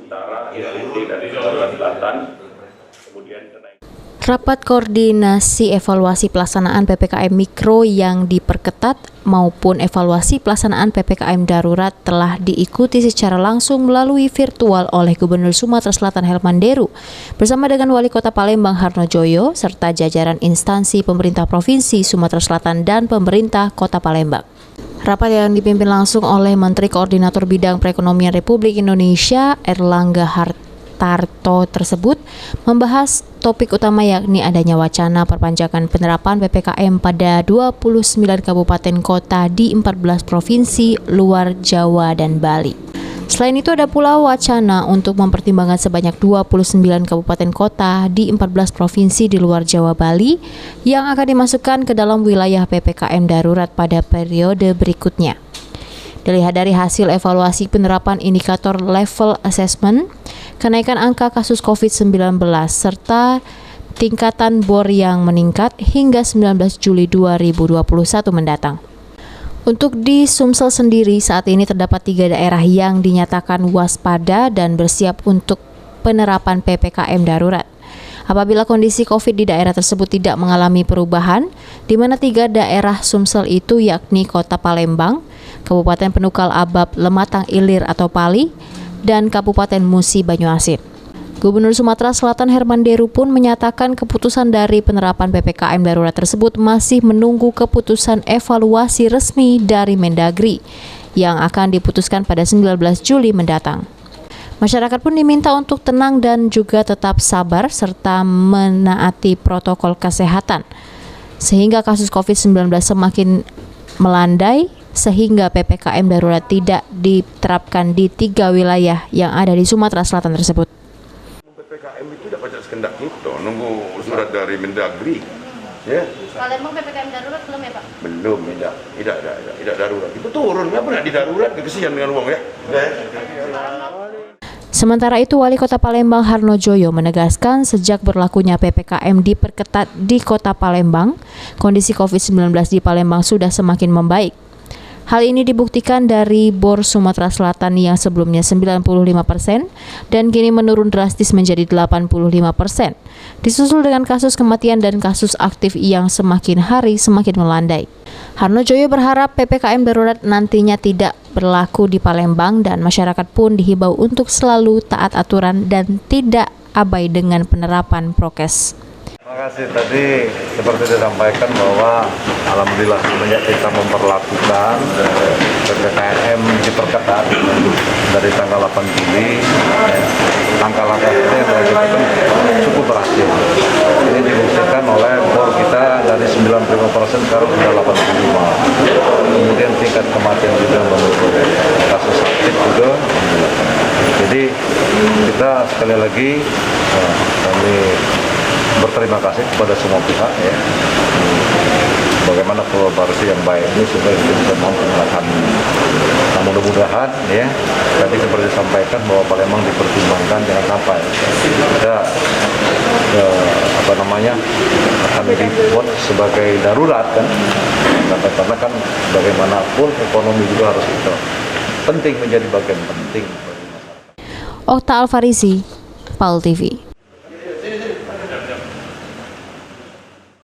sementara IPT dari Sulawesi Selatan, kemudian Rapat koordinasi evaluasi pelaksanaan PPKM Mikro yang diperketat maupun evaluasi pelaksanaan PPKM Darurat telah diikuti secara langsung melalui virtual oleh Gubernur Sumatera Selatan Herman Deru bersama dengan Wali Kota Palembang Harnojoyo serta jajaran instansi pemerintah Provinsi Sumatera Selatan dan pemerintah Kota Palembang. Rapat yang dipimpin langsung oleh Menteri Koordinator Bidang Perekonomian Republik Indonesia Erlangga Hartarto tersebut membahas topik utama yakni adanya wacana perpanjangan penerapan PPKM pada 29 kabupaten kota di 14 provinsi luar Jawa dan Bali. Selain itu ada pula wacana untuk mempertimbangkan sebanyak 29 kabupaten kota di 14 provinsi di luar Jawa Bali yang akan dimasukkan ke dalam wilayah PPKM darurat pada periode berikutnya. Dilihat dari hasil evaluasi penerapan indikator level assessment, kenaikan angka kasus COVID-19 serta tingkatan BOR yang meningkat hingga 19 Juli 2021 mendatang. Untuk di Sumsel sendiri saat ini terdapat 3 daerah yang dinyatakan waspada dan bersiap untuk penerapan PPKM darurat. Apabila kondisi COVID di daerah tersebut tidak mengalami perubahan, di mana 3 daerah Sumsel itu yakni Kota Palembang, Kabupaten Penukal Abab Lematang Ilir atau Pali, dan Kabupaten Musi Banyuasin. Gubernur Sumatera Selatan Herman Deru pun menyatakan keputusan dari penerapan PPKM darurat tersebut masih menunggu keputusan evaluasi resmi dari Mendagri yang akan diputuskan pada 19 Juli mendatang. Masyarakat pun diminta untuk tenang dan juga tetap sabar serta menaati protokol kesehatan sehingga kasus COVID-19 semakin melandai sehingga PPKM darurat tidak diterapkan di 3 wilayah yang ada di Sumatera Selatan tersebut. PPKM itu dapat sekendak kita, nunggu surat dari Mendagri. Ya. Palembang PPKM darurat belum ya Pak? Belum, tidak darurat. Itu turun, nggak pernah di darurat, kesian dengan uang ya. Sementara itu, Wali Kota Palembang Harnojoyo menegaskan sejak berlakunya PPKM diperketat di Kota Palembang, kondisi COVID-19 di Palembang sudah semakin membaik. Hal ini dibuktikan dari BOR Sumatera Selatan yang sebelumnya 95% dan kini menurun drastis menjadi 85%. Disusul dengan kasus kematian dan kasus aktif yang semakin hari semakin melandai. Harnojoyo berharap PPKM darurat nantinya tidak berlaku di Palembang dan masyarakat pun dihimbau untuk selalu taat aturan dan tidak abai dengan penerapan prokes. Terima kasih. Tadi seperti disampaikan bahwa alhamdulillah semenjak kita memperlakukan PPKM diperketat dari tanggal 8 Juli, langkah-langkah kita yang dilakukan cukup berhasil. Ini dibuktikan oleh BOR kita dari 95% sekarang sudah 85%. Kemudian tingkat kematian juga menurun, kasus aktif juga. Jadi kita sekali lagi kami berterima kasih kepada semua pihak ya. Bagaimana kolaborasi yang baik ini supaya kita bisa mampu mengatasi. Nah, mudah-mudahan ya tadi seperti disampaikan bahwa Palembang dipertimbangkan jangan sampai kita akan dibuat sebagai darurat kan. Karena kan bagaimanapun ekonomi juga harus kita penting menjadi bagian penting bagi masyarakat. Okta Alfarizi, PAL TV.